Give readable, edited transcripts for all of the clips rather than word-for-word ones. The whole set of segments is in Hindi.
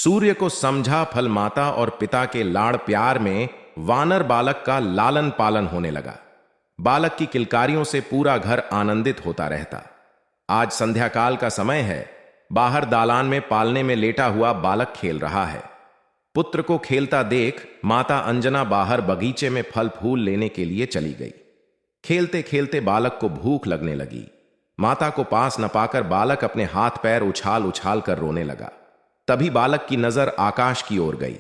सूर्य को समझा फल माता और पिता के लाड़ प्यार में वानर बालक का लालन पालन होने लगा। बालक की किलकारियों से पूरा घर आनंदित होता रहता। आज संध्या काल का समय है। बाहर दालान में पालने में लेटा हुआ बालक खेल रहा है। पुत्र को खेलता देख माता अंजना बाहर बगीचे में फल फूल लेने के लिए चली गई। खेलते खेलते बालक को भूख लगने लगी। माता को पास न पाकर बालक अपने हाथ पैर उछाल उछाल कर रोने लगा। तभी बालक की नजर आकाश की ओर गई।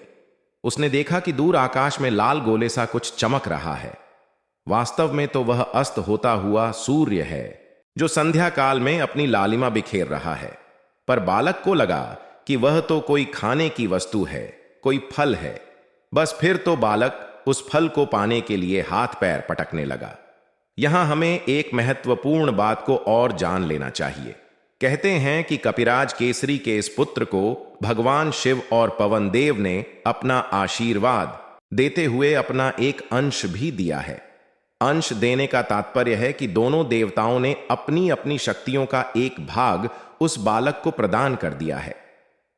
उसने देखा कि दूर आकाश में लाल गोले सा कुछ चमक रहा है। वास्तव में तो वह अस्त होता हुआ सूर्य है, जो संध्या काल में अपनी लालिमा बिखेर रहा है। पर बालक को लगा कि वह तो कोई खाने की वस्तु है, कोई फल है। बस फिर तो बालक उस फल को पाने के लिए हाथ पैर पटकने लगा। यहां हमें एक महत्वपूर्ण बात को और जान लेना चाहिए। कहते हैं कि कपिराज केसरी के इस पुत्र को भगवान शिव और पवन देव ने अपना आशीर्वाद देते हुए अपना एक अंश भी दिया है। अंश देने का तात्पर्य है कि दोनों देवताओं ने अपनी अपनी शक्तियों का एक भाग उस बालक को प्रदान कर दिया है।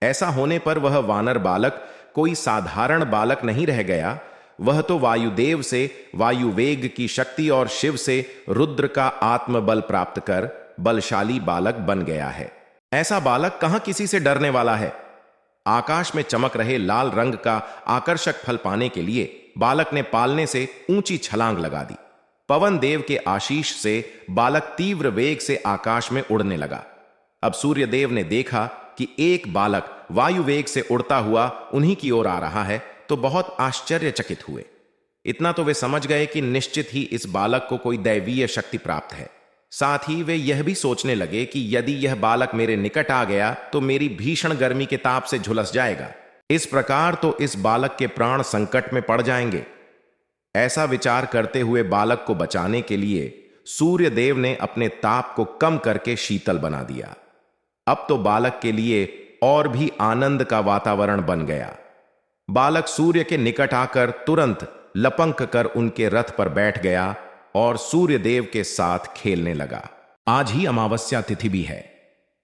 ऐसा होने पर वह वानर बालक कोई साधारण बालक नहीं रह गया। वह तो वायुदेव से वायु वेग की शक्ति और शिव से रुद्र का आत्मबल प्राप्त कर बलशाली बालक बन गया है। ऐसा बालक कहां किसी से डरने वाला है। आकाश में चमक रहे लाल रंग का आकर्षक फल पाने के लिए बालक ने पालने से ऊंची छलांग लगा दी। पवन देव के आशीष से बालक तीव्र वेग से आकाश में उड़ने लगा। अब सूर्यदेव ने देखा कि एक बालक वायु वेग से उड़ता हुआ उन्हीं की ओर आ रहा है, तो बहुत आश्चर्यचकित हुए। इतना तो वे समझ गए कि निश्चित ही इस बालक को कोई दैवीय शक्ति प्राप्त है। साथ ही वे यह भी सोचने लगे कि यदि यह बालक मेरे निकट आ गया तो मेरी भीषण गर्मी के ताप से झुलस जाएगा। इस प्रकार तो इस बालक के प्राण संकट में पड़ जाएंगे। ऐसा विचार करते हुए बालक को बचाने के लिए सूर्यदेव ने अपने ताप को कम करके शीतल बना दिया। अब तो बालक के लिए और भी आनंद का वातावरण बन गया। बालक सूर्य के निकट आकर तुरंत लपंक कर उनके रथ पर बैठ गया और सूर्यदेव के साथ खेलने लगा। आज ही अमावस्या तिथि भी है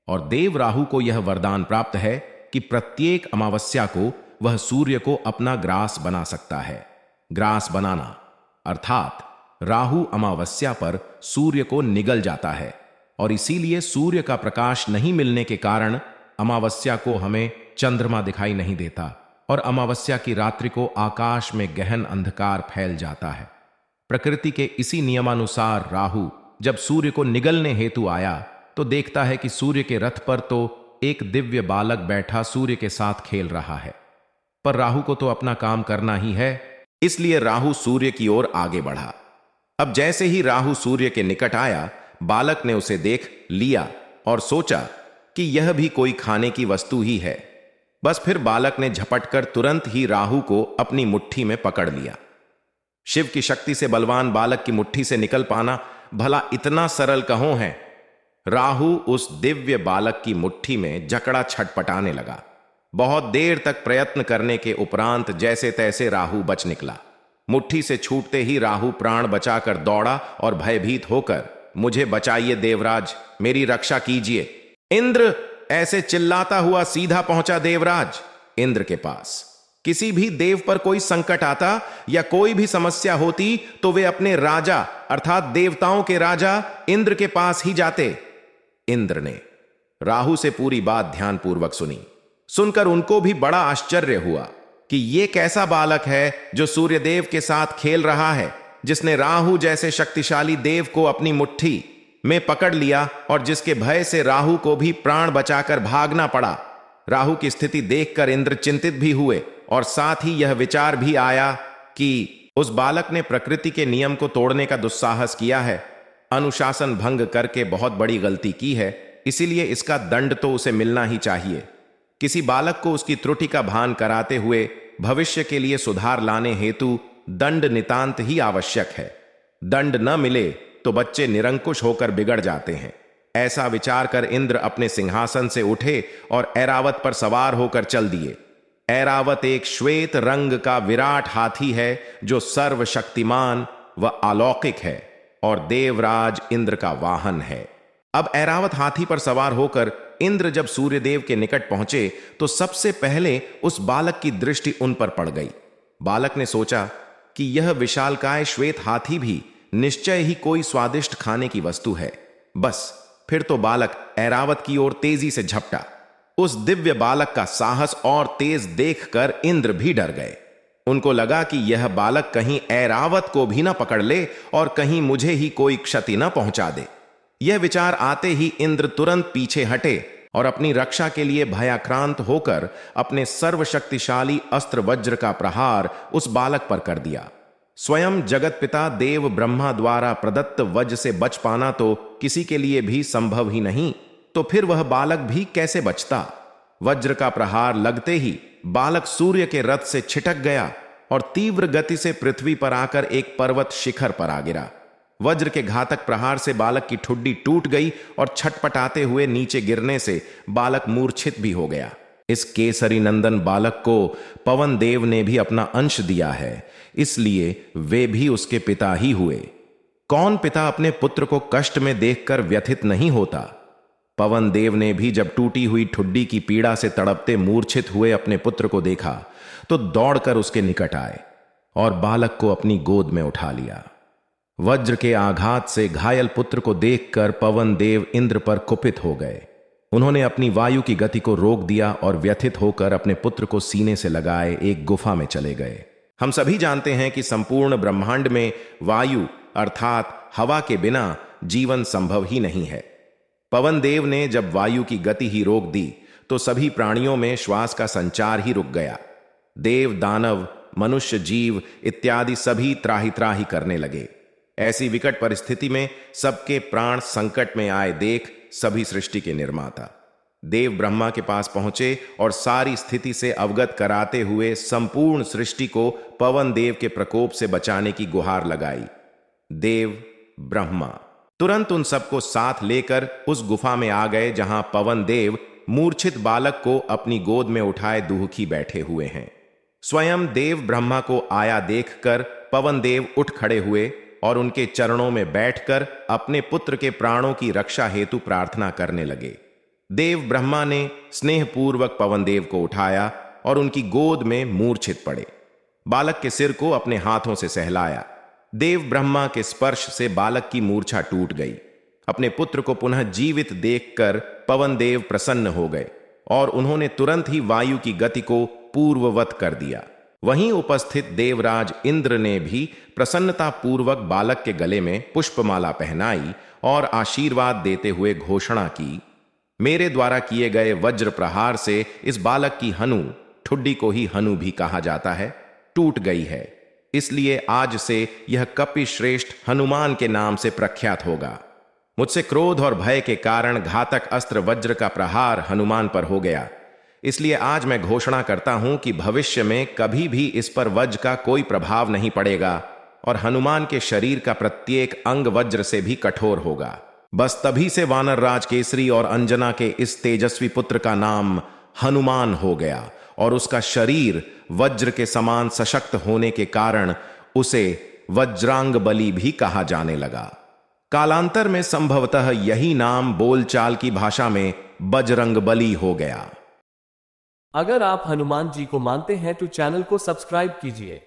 और देव राहु को यह वरदान प्राप्त है कि प्रत्येक अमावस्या को वह सूर्य को अपना ग्रास बना सकता है। ग्रास बनाना अर्थात राहु अमावस्या पर सूर्य को निगल जाता है और इसीलिए सूर्य का प्रकाश नहीं मिलने के कारण अमावस्या को हमें चंद्रमा दिखाई नहीं देता और अमावस्या की रात्रि को आकाश में गहन अंधकार फैल जाता है। प्रकृति के इसी नियमानुसार राहु जब सूर्य को निगलने हेतु आया तो देखता है कि सूर्य के रथ पर तो एक दिव्य बालक बैठा सूर्य के साथ खेल रहा है। पर राहु को तो अपना काम करना ही है, इसलिए राहु सूर्य की ओर आगे बढ़ा। अब जैसे ही राहु सूर्य के निकट आया, बालक ने उसे देख लिया और सोचा कि यह भी कोई खाने की वस्तु ही है। बस फिर बालक ने झपटकर तुरंत ही राहु को अपनी मुट्ठी में पकड़ लिया। शिव की शक्ति से बलवान बालक की मुट्ठी से निकल पाना भला इतना सरल कहों है। राहु उस दिव्य बालक की मुट्ठी में जकड़ा छटपटाने लगा। बहुत देर तक प्रयत्न करने के उपरांत जैसे तैसे राहु बच निकला। मुट्ठी से छूटते ही राहु प्राण बचाकर दौड़ा और भयभीत होकर, मुझे बचाइए देवराज, मेरी रक्षा कीजिए। इंद्र, ऐसे चिल्लाता हुआ सीधा पहुंचा देवराज इंद्र के पास। किसी भी देव पर कोई संकट आता या कोई भी समस्या होती तो वे अपने राजा अर्थात देवताओं के राजा इंद्र के पास ही जाते। इंद्र ने राहु से पूरी बात ध्यानपूर्वक सुनी। सुनकर उनको भी बड़ा आश्चर्य हुआ कि ये कैसा बालक है जो सूर्यदेव के साथ खेल रहा है, जिसने राहु जैसे शक्तिशाली देव को अपनी मुट्ठी में पकड़ लिया और जिसके भय से राहु को भी प्राण बचाकर भागना पड़ा। राहु की स्थिति देखकर इंद्र चिंतित भी हुए और साथ ही यह विचार भी आया कि उस बालक ने प्रकृति के नियम को तोड़ने का दुस्साहस किया है, अनुशासन भंग करके बहुत बड़ी गलती की है, इसीलिए इसका दंड तो उसे मिलना ही चाहिए। किसी बालक को उसकी त्रुटि का भान कराते हुए भविष्य के लिए सुधार लाने हेतु दंड नितांत ही आवश्यक है। दंड न मिले तो बच्चे निरंकुश होकर बिगड़ जाते हैं। ऐसा विचार कर इंद्र अपने सिंहासन से उठे और ऐरावत पर सवार होकर चल दिए। ऐरावत एक श्वेत रंग का विराट हाथी है जो सर्वशक्तिमान व अलौकिक है और देवराज इंद्र का वाहन है। अब ऐरावत हाथी पर सवार होकर इंद्र जब सूर्यदेव के निकट पहुंचे तो सबसे पहले उस बालक की दृष्टि उन पर पड़ गई। बालक ने सोचा कि यह विशालकाय श्वेत हाथी भी निश्चय ही कोई स्वादिष्ट खाने की वस्तु है। बस फिर तो बालक ऐरावत की ओर तेजी से झपटा। उस दिव्य बालक का साहस और तेज देखकर इंद्र भी डर गए। उनको लगा कि यह बालक कहीं ऐरावत को भी ना पकड़ ले और कहीं मुझे ही कोई क्षति न पहुंचा दे। यह विचार आते ही इंद्र तुरंत पीछे हटे और अपनी रक्षा के लिए भयाक्रांत होकर अपने सर्वशक्तिशाली अस्त्र वज्र का प्रहार उस बालक पर कर दिया। स्वयं जगत पिता देव ब्रह्मा द्वारा प्रदत्त वज्र से बच पाना तो किसी के लिए भी संभव ही नहीं, तो फिर वह बालक भी कैसे बचता। वज्र का प्रहार लगते ही बालक सूर्य के रथ से छिटक गया और तीव्र गति से पृथ्वी पर आकर एक पर्वत शिखर पर आ गिरा। वज्र के घातक प्रहार से बालक की ठुड्डी टूट गई और छटपटाते हुए नीचे गिरने से बालक मूर्छित भी हो गया। इस केसरी नंदन बालक को पवन देव ने भी अपना अंश दिया है, इसलिए वे भी उसके पिता ही हुए। कौन पिता अपने पुत्र को कष्ट में देखकर व्यथित नहीं होता। पवन देव ने भी जब टूटी हुई ठुड्डी की पीड़ा से तड़पते मूर्छित हुए अपने पुत्र को देखा तो दौड़कर उसके निकट आए और बालक को अपनी गोद में उठा लिया। वज्र के आघात से घायल पुत्र को देखकर पवन देव इंद्र पर कुपित हो गए। उन्होंने अपनी वायु की गति को रोक दिया और व्यथित होकर अपने पुत्र को सीने से लगाए एक गुफा में चले गए। हम सभी जानते हैं कि संपूर्ण ब्रह्मांड में वायु अर्थात हवा के बिना जीवन संभव ही नहीं है। पवन देव ने जब वायु की गति ही रोक दी तो सभी प्राणियों में श्वास का संचार ही रुक गया। देव, दानव, मनुष्य, जीव इत्यादि सभी त्राही त्राही करने लगे। ऐसी विकट परिस्थिति में सबके प्राण संकट में आए देख सभी सृष्टि के निर्माता देव ब्रह्मा के पास पहुंचे और सारी स्थिति से अवगत कराते हुए संपूर्ण सृष्टि को पवन देव के प्रकोप से बचाने की गुहार लगाई। देव ब्रह्मा तुरंत उन सबको साथ लेकर उस गुफा में आ गए जहां पवन देव मूर्छित बालक को अपनी गोद में उठाए दुहखी बैठे हुए हैं। स्वयं देव ब्रह्मा को आया देखकर पवन देव उठ खड़े हुए और उनके चरणों में बैठकर अपने पुत्र के प्राणों की रक्षा हेतु प्रार्थना करने लगे। देव ब्रह्मा ने स्नेहपूर्वक पवन देव को उठाया और उनकी गोद में मूर्छित पड़े। बालक के सिर को अपने हाथों से सहलाया। देव ब्रह्मा के स्पर्श से बालक की मूर्छा टूट गई। अपने पुत्र को पुनः जीवित देखकर पवन देव प्रसन्न हो गए और उन्होंने तुरंत ही वायु की गति को पूर्ववत कर दिया। वहीं उपस्थित देवराज इंद्र ने भी प्रसन्नता पूर्वक बालक के गले में पुष्पमाला पहनाई और आशीर्वाद देते हुए घोषणा की, मेरे द्वारा किए गए वज्र प्रहार से इस बालक की हनु, ठुड्डी को ही हनु भी कहा जाता है, टूट गई है। इसलिए आज से यह कपि श्रेष्ठ हनुमान के नाम से प्रख्यात होगा। मुझसे क्रोध और भय के कारण घातक अस्त्र वज्र का प्रहार हनुमान पर हो गया, इसलिए आज मैं घोषणा करता हूं कि भविष्य में कभी भी इस पर वज्र का कोई प्रभाव नहीं पड़ेगा और हनुमान के शरीर का प्रत्येक अंग वज्र से भी कठोर होगा। बस तभी से वानर राज केसरी और अंजना के इस तेजस्वी पुत्र का नाम हनुमान हो गया और उसका शरीर वज्र के समान सशक्त होने के कारण उसे वज्रांग बली भी कहा जाने लगा। कालांतर में संभवतः यही नाम बोलचाल की भाषा में बजरंग बली हो गया। अगर आप हनुमान जी को मानते हैं तो चैनल को सब्सक्राइब कीजिए।